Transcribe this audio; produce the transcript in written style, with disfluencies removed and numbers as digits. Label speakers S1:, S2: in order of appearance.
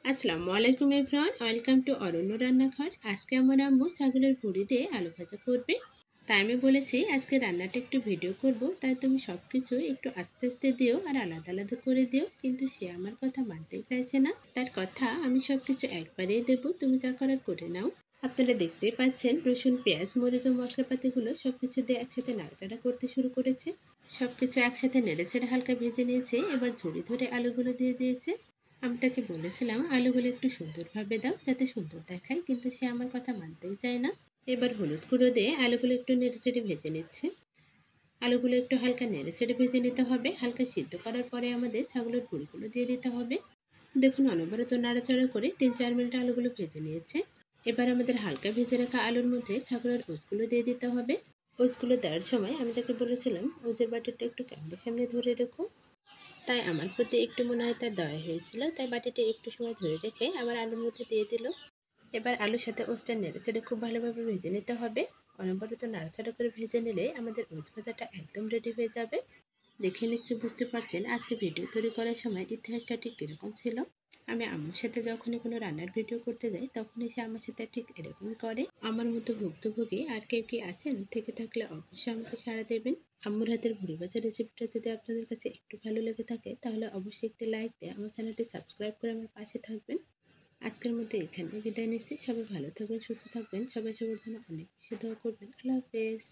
S1: আসসালামু আলাইকুম everyone, welcome to অরণ্য রান্নাঘর। আজকে আমার আম্মু ছাগলের ভুঁড়ি দিয়ে আলু ভাজা করবে। তাই আমি বলেছি আজকে রান্নাটা একটু ভিডিও করব, তাই তুমি সব কিছু একটু আস্তে আস্তে দিও আর আলাদা আলাদা করে দিও। কিন্তু সে আমার কথা মানতেই চাইছে না। তার কথা আমি সব কিছু একবারেই দেবো, তুমি যা করার করে নাও। আপনারা দেখতেই পাচ্ছেন রসুন, পেঁয়াজ, মরিচ ও মশলাপাতিগুলো সব কিছু দিয়ে একসাথে নাড়াচাড়া করতে শুরু করেছে। সব কিছু একসাথে নেড়েচেড়ে হালকা ভেজে নিয়েছে। এবার ঝুড়ি ধরে আলুগুলো দিয়ে দিয়েছে। আমি তাকে বলেছিলাম আলুগুলো একটু সুন্দরভাবে দাও যাতে সুন্দর দেখায়, কিন্তু সে আমার কথা মানতেই চায় না। এবার হলুদ গুঁড়ো দিয়ে আলুগুলো একটু নেড়েচেড়ে ভেজে নিচ্ছে। আলুগুলো একটু হালকা নেড়েচেড়ে ভেজে নিতে হবে। হালকা সিদ্ধ করার পরে আমাদের ছাগলের ভুঁড়িগুলো দিয়ে দিতে হবে। দেখুন অনবরত নাড়াচাড়া করে ৩-৪ মিনিট আলুগুলো ভেজে নিয়েছে। এবার আমাদের হালকা ভেজে রাখা আলুর মধ্যে ছাগলের ওজগুলো দিয়ে দিতে হবে। ওজগুলো দেওয়ার সময় আমি তাকে বলেছিলাম ওজের বাটিটা একটু সামনে সামনে ধরে রেখো। তাই আমার প্রতি একটু মনে হয় তার দয়া হয়েছিল, তাই বাটিটা একটু সময় ধরে রেখে আবার আলুর মধ্যে দিয়ে দিল। এবার আলুর সাথে ওস্টার নেড়েচেড়ে খুব ভালোভাবে ভেজে নিতে হবে। অনবরত নাড়াচাড়া করে ভেজে নিলে আমাদের ওজ ভাজাটা একদম রেডি হয়ে যাবে। দেখে নিশ্চয়ই বুঝতে পারছেন আজকে ভিডিও তৈরি করার সময় ইতিহাসটা ঠিক এরকম ছিল। আমি আম্মুর সাথে যখনই কোনো রান্নার ভিডিও করতে যাই তখনই সে আমার সাথে ঠিক এরকমই করে। আমার মতো ভুক্তভোগী আর কেউ কি আছেন? থেকে থাকলে অবশ্যই আমাকে সাড়া দেবেন। আম্মুর হাতের ভুঁড়ি ভাজা রেসিপিটা যদি আপনাদের কাছে একটু ভালো লেগে থাকে তাহলে অবশ্যই একটি লাইক দিয়ে আমার চ্যানেলটি সাবস্ক্রাইব করে আমার পাশে থাকবেন। আজকের মতো এখানে বিদায় নিচ্ছি। সবাই ভালো থাকবেন, সুস্থ থাকবেন। সবাই সবার জন্য অনেক বেশি দোয়া করবেন। আল্লাহ হাফেজ।